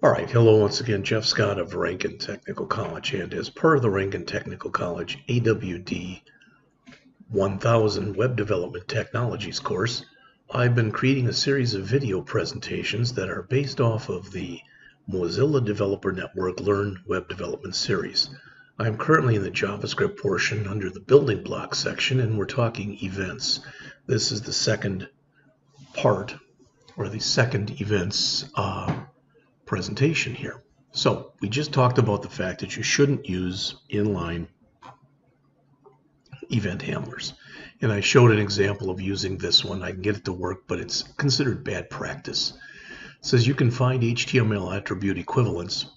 All right, hello once again, Jeff Scott of Rankin Technical College, and as per the Rankin Technical College AWD 1000 Web Development Technologies course, I've been creating a series of video presentations that are based off of the Mozilla Developer Network Learn Web Development series. I'm currently in the JavaScript portion under the building blocks section, and we're talking events. This is the second part, or the second events presentation here. So we just talked about the fact that you shouldn't use inline event handlers. And I showed an example of using this one. I can get it to work, but it's considered bad practice. It says you can find HTML attribute equivalents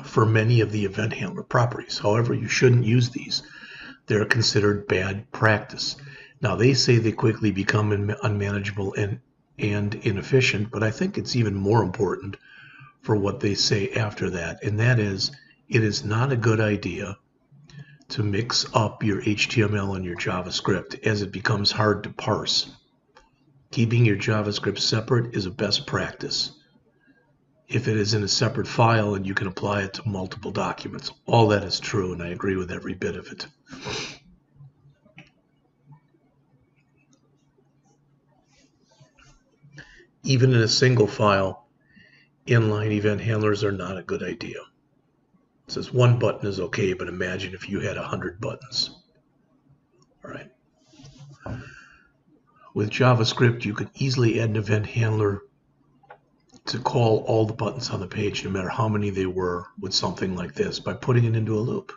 for many of the event handler properties. However, you shouldn't use these. They're considered bad practice. Now, they say they quickly become unmanageable and inefficient, but I think it's even more important for what they say after that, and that is, it is not a good idea to mix up your HTML and your JavaScript as it becomes hard to parse. Keeping your JavaScript separate is a best practice. If it is in a separate file and you can apply it to multiple documents, all that is true, and I agree with every bit of it. Even in a single file, inline event handlers are not a good idea. It says one button is okay, but imagine if you had 100 buttons. All right. With JavaScript, you could easily add an event handler to call all the buttons on the page, no matter how many they were, with something like this, by putting it into a loop.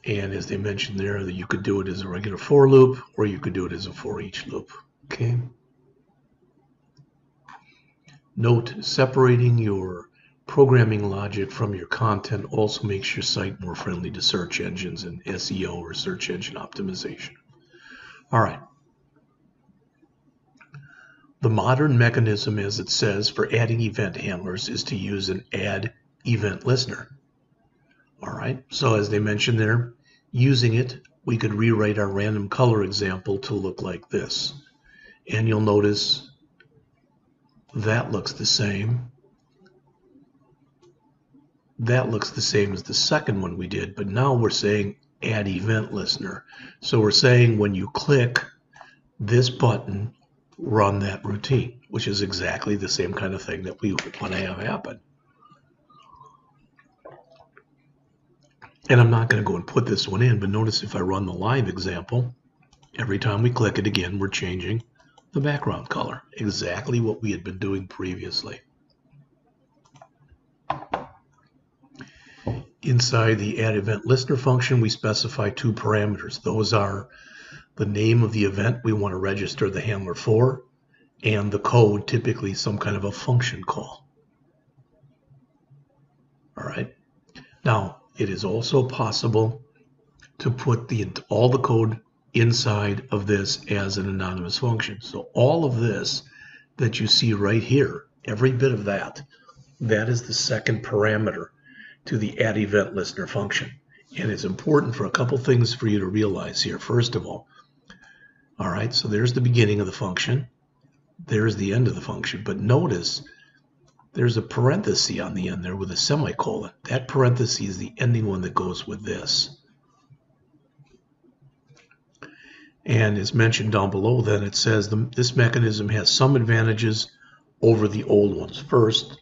And as they mentioned there, that you could do it as a regular for loop, or you could do it as a for each loop. Okay. Note, separating your programming logic from your content also makes your site more friendly to search engines and SEO, or search engine optimization. All right. The modern mechanism, as it says, for adding event handlers is to use an add event listener. All right. So as they mentioned there, using it, we could rewrite our random color example to look like this. And you'll notice that looks the same. That looks the same as the second one we did, but now we're saying add event listener. So we're saying when you click this button, run that routine, which is exactly the same kind of thing that we want to have happen. And I'm not going to go and put this one in, but notice if I run the live example, every time we click it again, we're changing the background color, exactly what we had been doing previously. Inside the add event listener function, we specify two parameters. Those are the name of the event we want to register the handler for, and the code, typically some kind of a function call. All right. Now, it is also possible to put all the code inside of this as an anonymous function. So all of this that you see right here, every bit of that is the second parameter to the add event listener function. And it's important for a couple things for you to realize here. First of all right, so there's the beginning of the function. There's the end of the function. But notice there's a parenthesis on the end there with a semicolon. That parenthesis is the ending one that goes with this. And as mentioned down below, then it says this mechanism has some advantages over the old ones. First,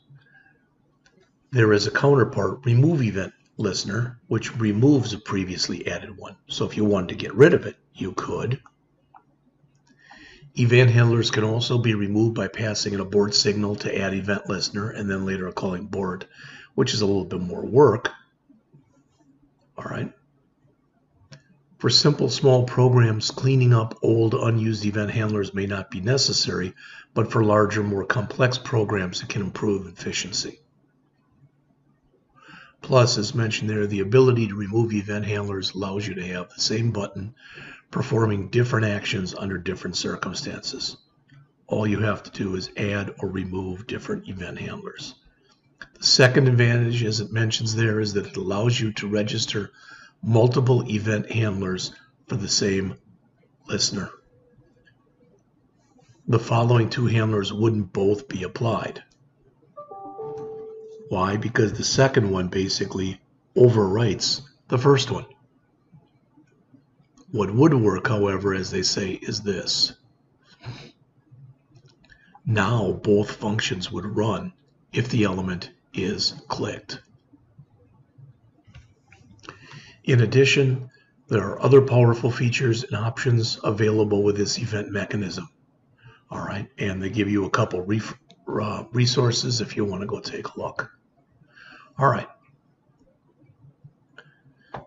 there is a counterpart, remove event listener, which removes a previously added one. So if you wanted to get rid of it, you could. Event handlers can also be removed by passing an abort signal to add event listener and then later calling abort, which is a little bit more work. All right. For simple, small programs, cleaning up old, unused event handlers may not be necessary, but for larger, more complex programs, it can improve efficiency. Plus, as mentioned there, the ability to remove event handlers allows you to have the same button performing different actions under different circumstances. All you have to do is add or remove different event handlers. The Second advantage, as it mentions there, is that it allows you to register multiple event handlers for the same listener. The following two handlers wouldn't both be applied. Why? Because the second one basically overwrites the first one. What would work, however, as they say, is this. Now both functions would run if the element is clicked. In addition, there are other powerful features and options available with this event mechanism. All right, and they give you a couple resources if you want to go take a look. All right.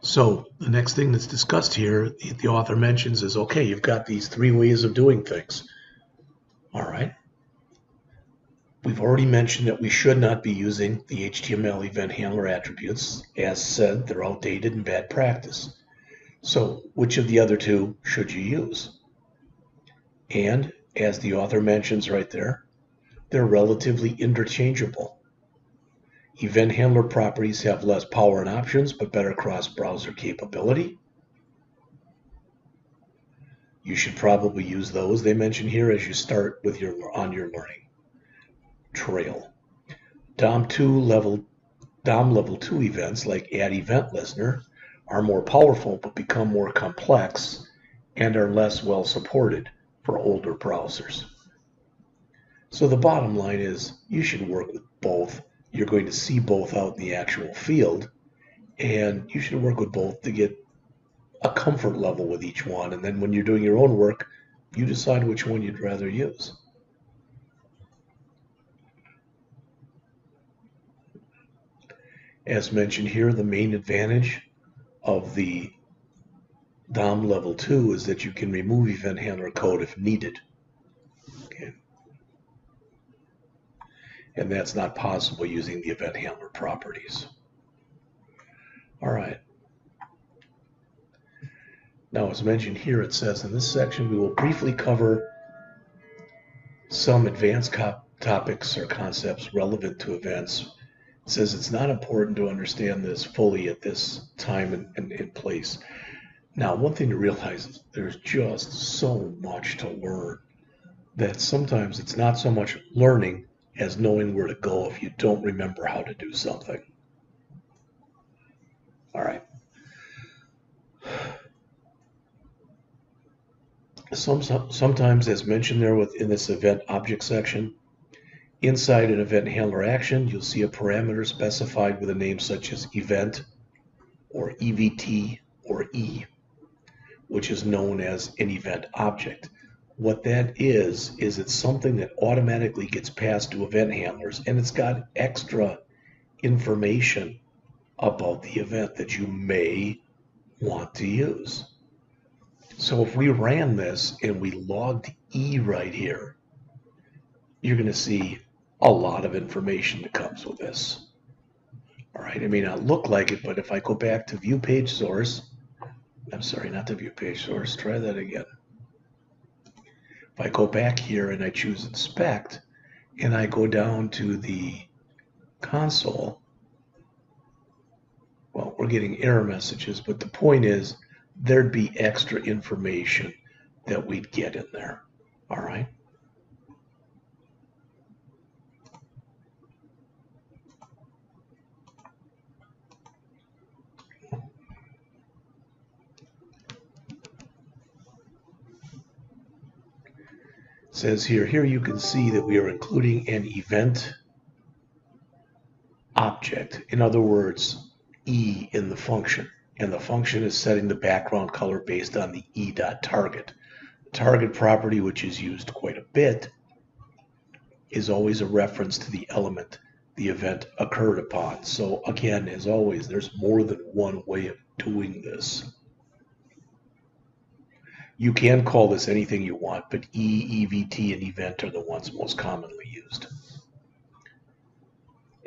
So the next thing that's discussed here, the author mentions is, okay, you've got these three ways of doing things. All right. We've already mentioned that we should not be using the HTML event handler attributes. As said, they're outdated and bad practice. So which of the other two should you use? And as the author mentions right there, they're relatively interchangeable. Event handler properties have less power and options, but better cross-browser capability. You should probably use those they mention here as you start with on your learning trail. DOM level 2 events like add event listener are more powerful but become more complex and are less well supported for older browsers. So the bottom line is you should work with both. You're going to see both out in the actual field, and you should work with both to get a comfort level with each one, and then when you're doing your own work, you decide which one you'd rather use. As mentioned here, the main advantage of the DOM level 2 is that you can remove event handler code if needed. Okay. And that's not possible using the event handler properties. All right. Now, as mentioned here, it says in this section we will briefly cover some advanced topics or concepts relevant to events. It says it's not important to understand this fully at this time and place. Now, one thing to realize is there's just so much to learn that sometimes it's not so much learning as knowing where to go if you don't remember how to do something. All right. Sometimes, as mentioned there within this event object section, inside an event handler action, you'll see a parameter specified with a name such as event or EVT or E, which is known as an event object. What that is it's something that automatically gets passed to event handlers, and it's got extra information about the event that you may want to use. So if we ran this and we logged E right here, you're going to see a lot of information that comes with this. All right, it may not look like it, but if I go back to view page source, I'm sorry, not to view page source, try that again. If I go back here and I choose inspect, and I go down to the console, well, we're getting error messages, but the point is there'd be extra information that we'd get in there. All right. It says here you can see that we are including an event object. In other words, E in the function. And the function is setting the background color based on the E.target. The target property, which is used quite a bit, is always a reference to the element the event occurred upon. So again, as always, there's more than one way of doing this. You can call this anything you want, but E, EVT, and event are the ones most commonly used.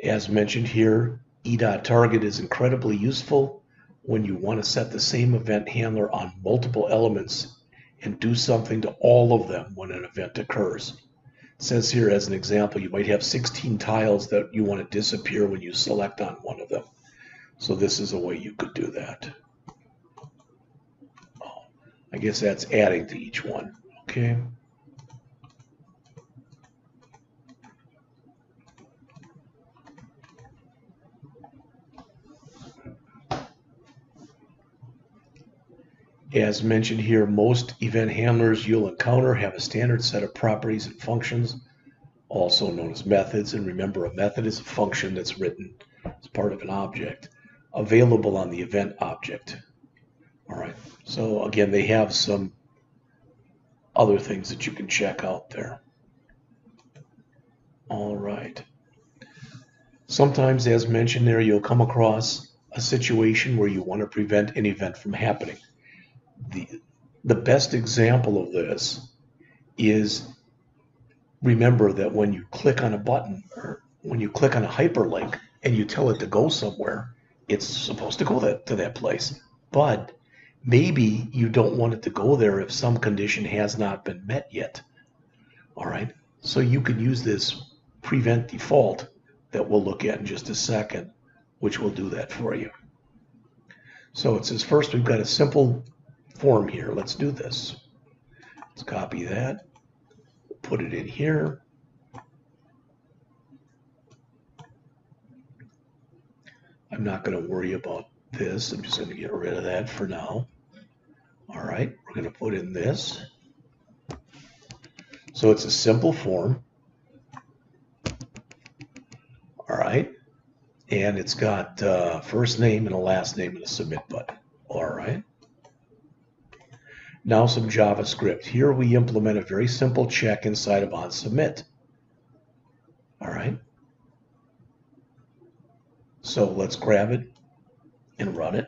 As mentioned here, E.target is incredibly useful when you want to set the same event handler on multiple elements and do something to all of them when an event occurs. It says here as an example, you might have 16 tiles that you want to disappear when you select on one of them. So this is a way you could do that. Oh, I guess that's adding to each one. Okay. As mentioned here, most event handlers you'll encounter have a standard set of properties and functions, also known as methods. And remember, a method is a function that's written as part of an object, available on the event object. All right, so again, they have some other things that you can check out there. All right. Sometimes, as mentioned there, you'll come across a situation where you want to prevent an event from happening. The best example of this is, remember that when you click on a button or when you click on a hyperlink and you tell it to go somewhere, it's supposed to go to that place. But maybe you don't want it to go there if some condition has not been met yet. All right, so you can use this prevent default that we'll look at in just a second, which will do that for you. So it says first we've got a simple form here. Let's do this. Let's copy that, put it in here. I'm not going to worry about this. I'm just going to get rid of that for now. All right, we're going to put in this. So it's a simple form. All right, and it's got first name and a last name and a submit button. All right. Now some JavaScript. Here we implement a very simple check inside of onSubmit. All right. So let's grab it and run it.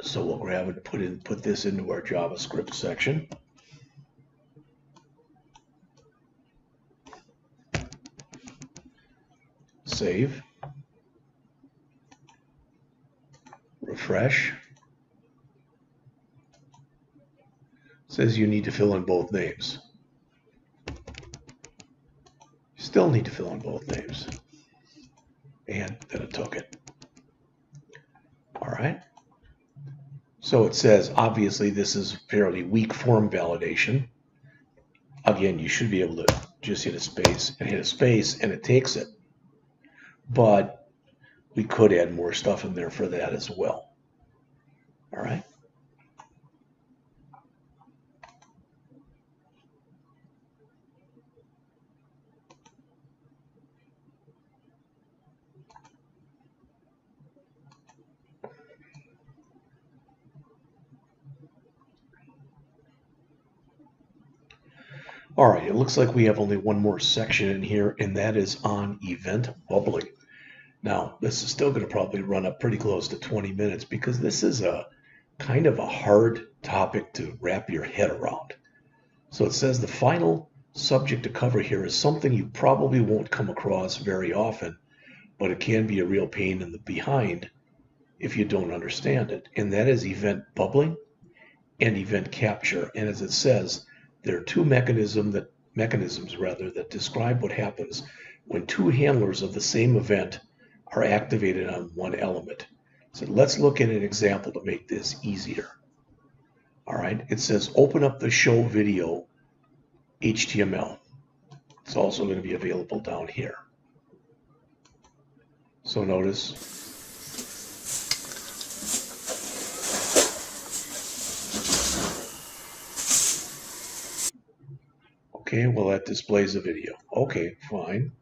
So we'll grab it and put this into our JavaScript section. Save. Refresh. It says you need to fill in both names. You still need to fill in both names. And then it took it. All right. So it says, obviously, this is fairly weak form validation. Again, you should be able to just hit a space, and it takes it. But we could add more stuff in there for that as well. All right. All right, it looks like we have only one more section in here, and that is on event bubbling. Now, this is still going to probably run up pretty close to 20 minutes because this is a kind of a hard topic to wrap your head around. So it says the final subject to cover here is something you probably won't come across very often, but it can be a real pain in the behind if you don't understand it. And that is event bubbling and event capture. And as it says, there are two mechanisms that describe what happens when two handlers of the same event are activated on one element. So let's look at an example to make this easier. All right, it says open up the show video HTML. It's also going to be available down here. So notice okay, well that displays a video. Okay, fine.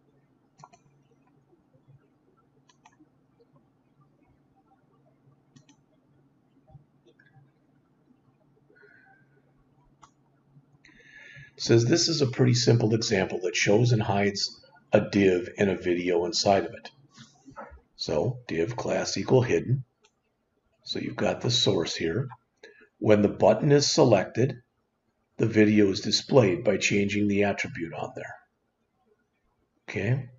It says this is a pretty simple example that shows and hides a div and a video inside of it. So div class equal hidden. So you've got the source here. When the button is selected, the video is displayed by changing the attribute on there. Okay.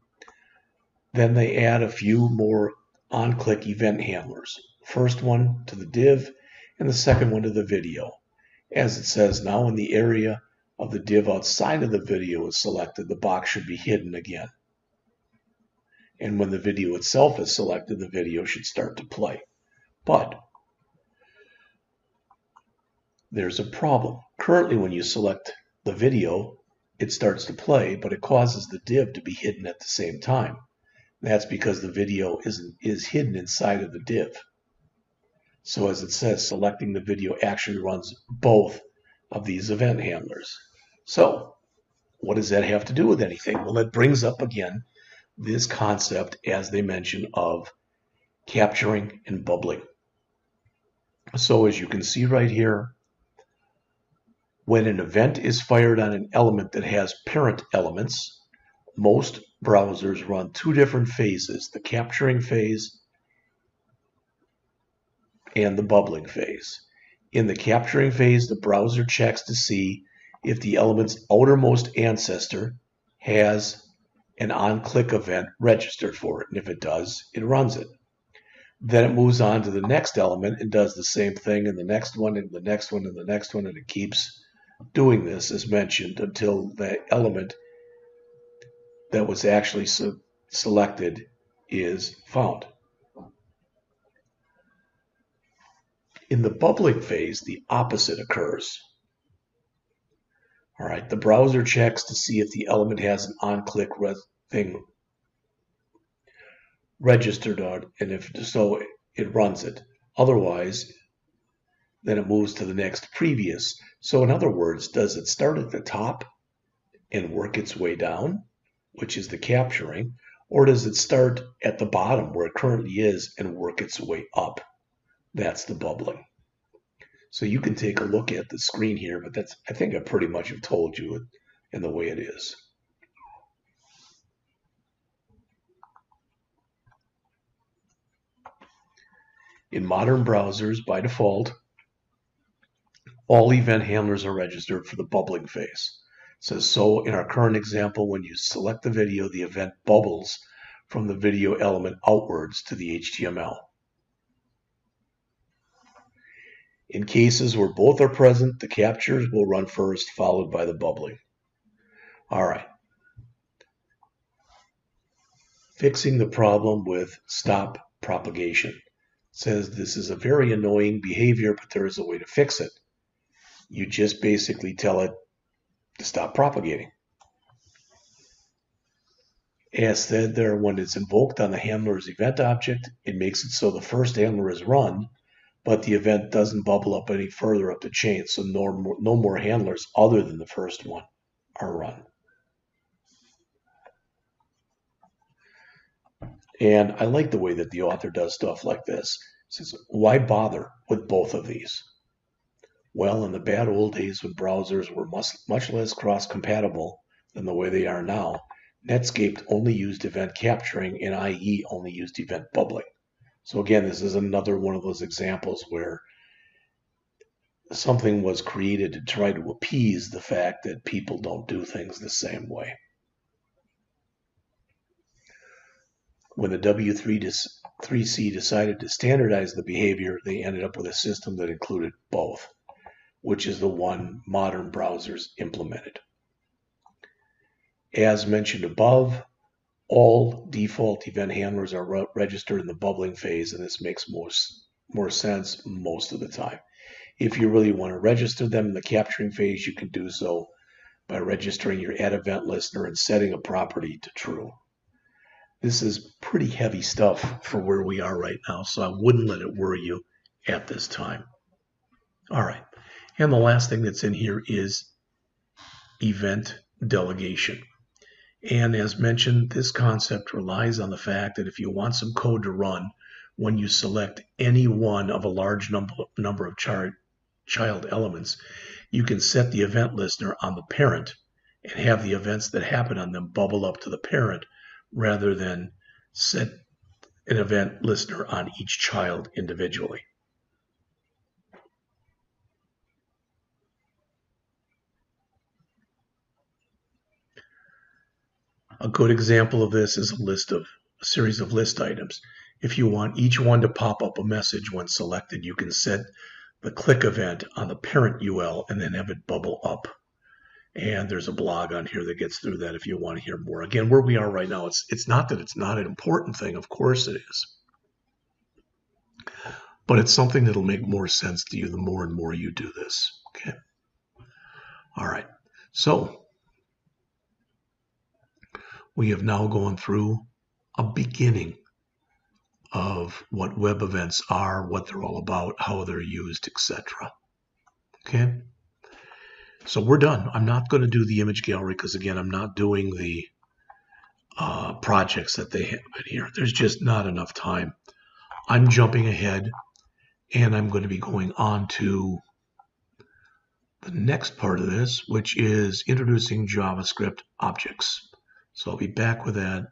Then they add a few more on-click event handlers. First one to the div and the second one to the video. As it says, now when the area of the div outside of the video is selected, the box should be hidden again. And when the video itself is selected, the video should start to play. But there's a problem. Currently, when you select the video, it starts to play, but it causes the div to be hidden at the same time. That's because the video is hidden inside of the div. So as it says, selecting the video actually runs both of these event handlers. So what does that have to do with anything? Well, it brings up again this concept, as they mention, of capturing and bubbling. So as you can see right here, when an event is fired on an element that has parent elements, most browsers run two different phases, the capturing phase and the bubbling phase. In the capturing phase, the browser checks to see if the element's outermost ancestor has an on-click event registered for it, and if it does, it runs it. Then it moves on to the next element and does the same thing, and the next one, and the next one, and the next one, and it keeps doing this as mentioned until the element that was actually selected is found. In the bubbling phase, the opposite occurs. All right, the browser checks to see if the element has an on-click thing registered on, and if so, it runs it. Otherwise, then it moves to the next previous. So in other words, does it start at the top and work its way down, which is the capturing, or does it start at the bottom where it currently is and work its way up? That's the bubbling. So you can take a look at the screen here, but that's, I think I pretty much have told you it in the way it is. In modern browsers, by default, all event handlers are registered for the bubbling phase. It says, so in our current example, when you select the video, the event bubbles from the video element outwards to the HTML. In cases where both are present, the captures will run first, followed by the bubbling. All right. Fixing the problem with stop propagation. It says this is a very annoying behavior, but there is a way to fix it. You just basically tell it to stop propagating. As said there, when it's invoked on the handler's event object, it makes it so the first handler is run, but the event doesn't bubble up any further up the chain, so no more handlers other than the first one are run. And I like the way that the author does stuff like this. It says, why bother with both of these? Well, in the bad old days when browsers were much less cross-compatible than the way they are now, Netscape only used event capturing and IE only used event bubbling. So again, this is another one of those examples where something was created to try to appease the fact that people don't do things the same way. When the W3C decided to standardize the behavior, they ended up with a system that included both, which is the one modern browsers implemented. As mentioned above, all default event handlers are registered in the bubbling phase, and this makes more sense most of the time. If you really want to register them in the capturing phase, you can do so by registering your add event listener and setting a property to true. This is pretty heavy stuff for where we are right now, so I wouldn't let it worry you at this time. All right, and the last thing that's in here is event delegation. And as mentioned, this concept relies on the fact that if you want some code to run when you select any one of a large number of child elements, you can set the event listener on the parent and have the events that happen on them bubble up to the parent rather than set an event listener on each child individually. A good example of this is a series of list items. If you want each one to pop up a message when selected, you can set the click event on the parent UL and then have it bubble up. And there's a blog on here that gets through that if you want to hear more. Again, where we are right now, it's not that it's not an important thing. Of course it is. But it's something that'll make more sense to you the more and more you do this. Okay. All right. So we have now gone through a beginning of what web events are, what they're all about, how they're used, etc. Okay. So we're done. I'm not going to do the image gallery because, again, I'm not doing the projects that they have in here. There's just not enough time. I'm jumping ahead, and I'm going to be going on to the next part of this, which is introducing JavaScript objects. So I'll be back with that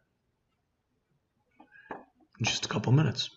in just a couple minutes.